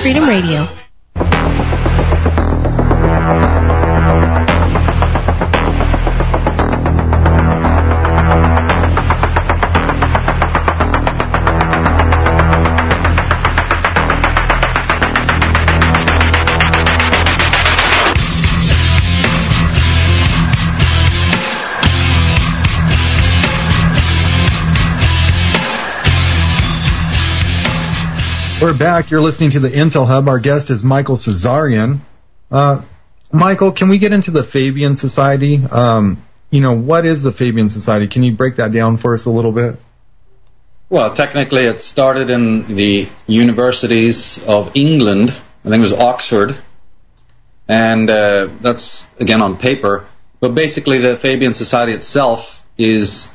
Freedom Radio. We're back. You're listening to the Intel Hub. Our guest is Michael Cesarian. Michael, can we get into the Fabian Society? What is the Fabian Society? Can you break that down for us a little bit? Well, technically it started in the universities of England. I think it was Oxford. And that's, again, on paper. But basically the Fabian Society itself is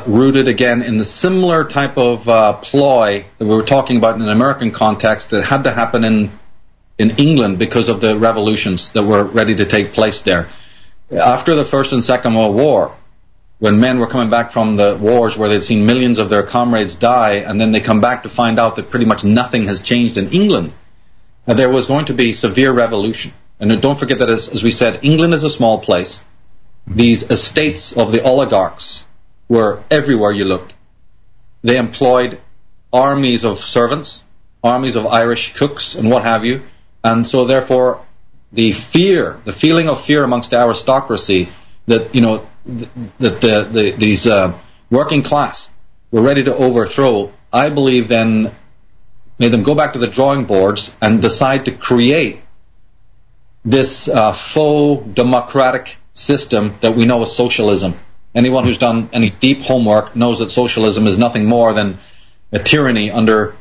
rooted again in the similar type of ploy that we were talking about in an American context that had to happen in England because of the revolutions that were ready to take place there. After the First and Second World War, when men were coming back from the wars where they'd seen millions of their comrades die, and then they come back to find out that pretty much nothing has changed in England, there was going to be severe revolution. And don't forget that, as we said, England is a small place. These estates of the oligarchs were everywhere you looked. They employed armies of servants, armies of Irish cooks, and what have you. And so, therefore, the feeling of fear amongst the aristocracy that, these working class were ready to overthrow, I believe then made them go back to the drawing boards and decide to create this faux democratic system that we know as socialism. Anyone who's done any deep homework knows that socialism is nothing more than a tyranny under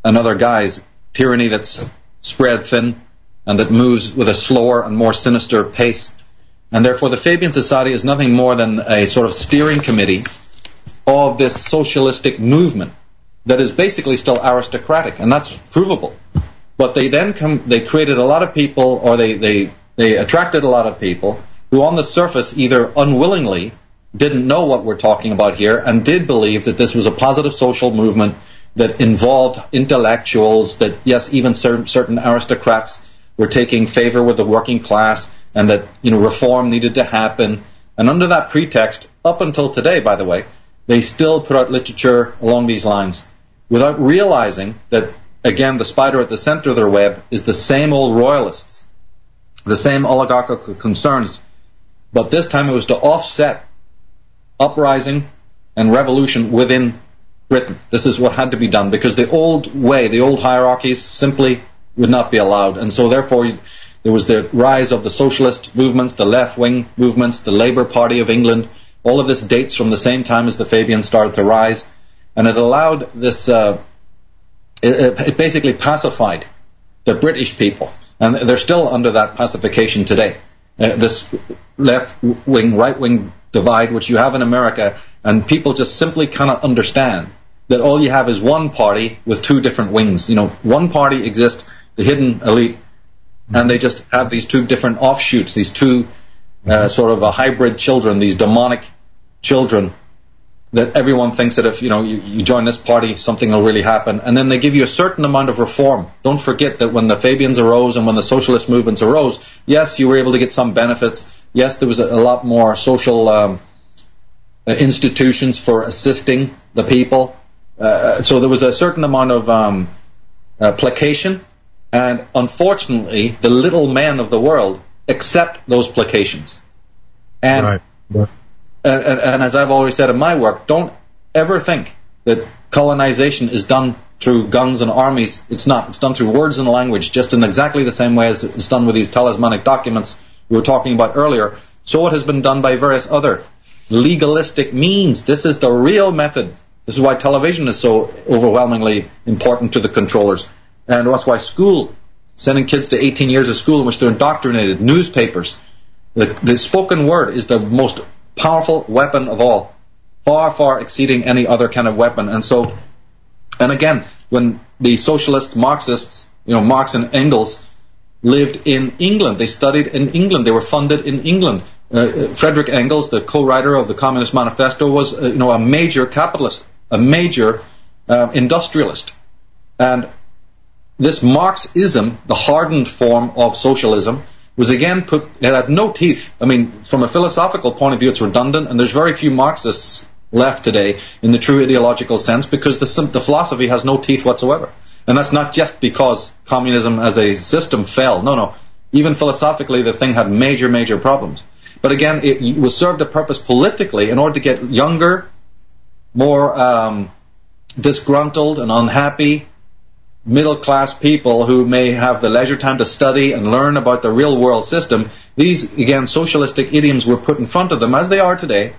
another guy's tyranny that's spread thin and that moves with a slower and more sinister pace. And therefore the Fabian Society is nothing more than a sort of steering committee of this socialistic movement that is basically still aristocratic, and that's provable. But they created a lot of people, or they attracted a lot of people who on the surface either unwillingly didn't know what we're talking about here and did believe that this was a positive social movement that involved intellectuals, that yes, even certain aristocrats were taking favor with the working class, and that reform needed to happen. And under that pretext, up until today, by the way, they still put out literature along these lines without realizing that, again, the spider at the center of their web is the same old royalists, the same oligarchical concerns, but this time it was to offset uprising and revolution within Britain. This is what had to be done, because the old way, the old hierarchies simply would not be allowed. And so therefore there was the rise of the socialist movements, the left-wing movements, the Labour Party of England. All of this dates from the same time as the Fabians started to rise. And it allowed this, it basically pacified the British people. And they're still under that pacification today. This left-wing, right-wing divide, which you have in America, and people just simply cannot understand that all you have is one party with two different wings. One party exists, the hidden elite, and they just have these two different offshoots, these two sort of hybrid children, these demonic children, that everyone thinks that if you join this party, something will really happen. And then they give you a certain amount of reform. Don't forget that when the Fabians arose and when the socialist movements arose, yes, you were able to get some benefits. Yes, there was a lot more social institutions for assisting the people. So there was a certain amount of placation. And unfortunately, the little men of the world accept those placations. And right. Yeah. And as I've always said in my work, don't ever think that colonization is done through guns and armies. It's not. It's done through words and language, just in exactly the same way as it's done with these talismanic documents we were talking about earlier. So it has been done by various other legalistic means. This is the real method. This is why television is so overwhelmingly important to the controllers. And that's why school, sending kids to 18 years of school in which they're indoctrinated, newspapers, the spoken word is the most powerful weapon of all, far, far exceeding any other kind of weapon. And so, and again, when the socialist Marxists, Marx and Engels, lived in England, they studied in England, they were funded in England. Frederick Engels, the co-writer of the Communist Manifesto, was a major capitalist, a major industrialist. And this Marxism, the hardened form of socialism, was again it had no teeth. I mean, from a philosophical point of view, it's redundant, and there's very few Marxists left today in the true ideological sense, because the philosophy has no teeth whatsoever. And that's not just because communism as a system fell. No. Even philosophically, the thing had major, major problems. But again, it was served a purpose politically in order to get younger, more disgruntled and unhappy middle-class people who may have the leisure time to study and learn about the real-world system. These, again, socialistic idioms were put in front of them, as they are today,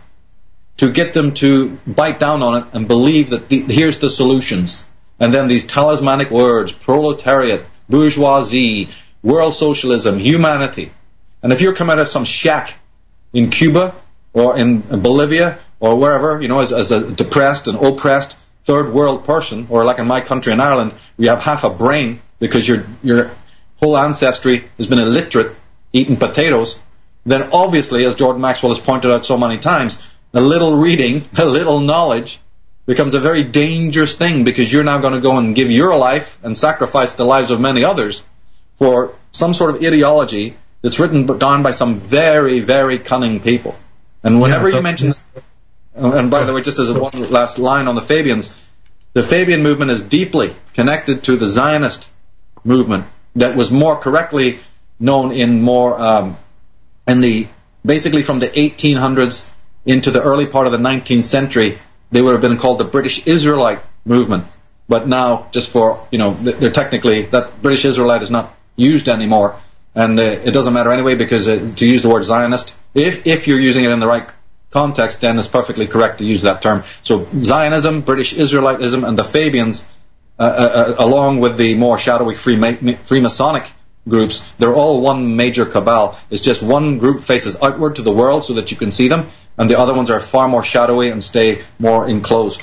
to get them to bite down on it and believe that here's the solutions. And then these talismanic words, proletariat, bourgeoisie, world socialism, humanity. And if you're coming out of some shack in Cuba or in Bolivia or wherever, as a depressed and oppressed third world person, or like in my country in Ireland, you have half a brain because your whole ancestry has been illiterate, eating potatoes, then obviously, as Jordan Maxwell has pointed out so many times, a little reading, a little knowledge becomes a very dangerous thing, because you're now going to go and give your life and sacrifice the lives of many others for some sort of ideology that's written down by some very, very cunning people. And whenever you mention... And by the way, just as one last line on the Fabians, the Fabian movement is deeply connected to the Zionist movement that was more correctly known basically from the 1800s into the early part of the 19th century. They would have been called the British Israelite movement. But now, just for, they're technically, that British Israelite is not used anymore. And it doesn't matter anyway, because to use the word Zionist, if you're using it in the right context, then it's perfectly correct to use that term. So Zionism, British Israelitism, and the Fabians, along with the more shadowy Freemasonic groups, they're all one major cabal. It's just one group faces outward to the world so that you can see them, and the other ones are far more shadowy and stay more enclosed.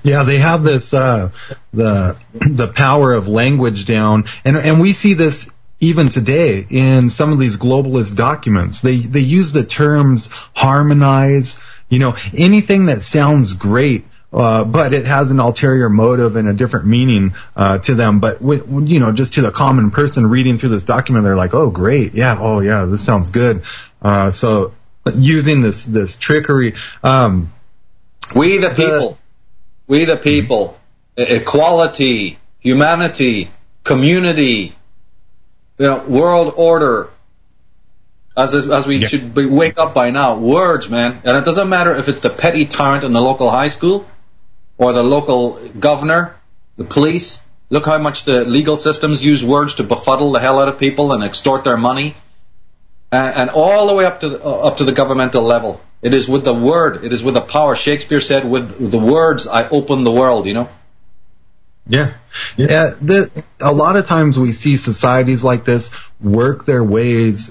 Yeah, they have this the power of language down, and we see this even today in some of these globalist documents. They use the terms harmonize, anything that sounds great, but it has an ulterior motive and a different meaning to them. But just to the common person reading through this document, they're like, oh great, yeah, this sounds good. So using this trickery, we the people, equality, humanity, community, world order, as we should wake up by now. Words, man. And it doesn't matter if it's the petty tyrant in the local high school or the local governor, the police. Look how much the legal systems use words to befuddle the hell out of people and extort their money. And all the way up to the governmental level. It is with the word. It is with the power. Shakespeare said, with the words I open the world, Yeah. A lot of times we see societies like this work their ways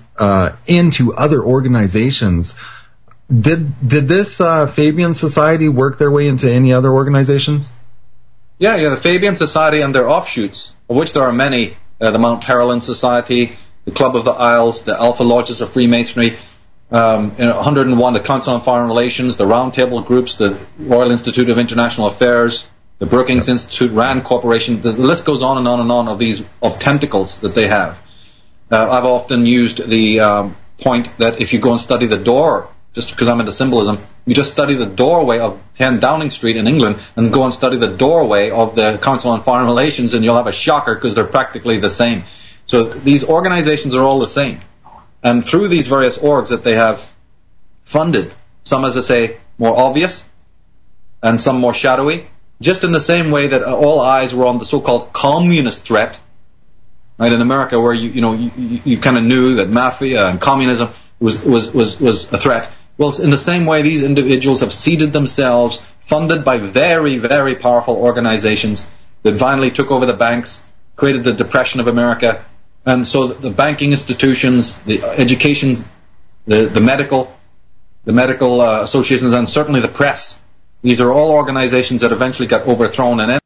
into other organizations. Did this Fabian Society work their way into any other organizations? Yeah, the Fabian Society and their offshoots, of which there are many, the Mount Caroline Society, the Club of the Isles, the Alpha Lodges of Freemasonry, 101, the Council on Foreign Relations, the Roundtable Groups, the Royal Institute of International Affairs, the Brookings Institute, Rand Corporation. The list goes on and on and on of tentacles that they have. I've often used the point that if you go and study the door, just because I'm into symbolism, you just study the doorway of 10 Downing Street in England and go and study the doorway of the Council on Foreign Relations, and you'll have a shocker because they're practically the same. So these organizations are all the same. And through these various orgs that they have funded, some, as I say, more obvious and some more shadowy, just in the same way that all eyes were on the so-called communist threat, right, in America, where you kind of knew that mafia and communism was a threat. Well, in the same way, these individuals have seated themselves, funded by very, very powerful organizations that finally took over the banks, created the Depression of America, and so the banking institutions, the education, the medical associations, and certainly the press. These are all organizations that eventually got overthrown and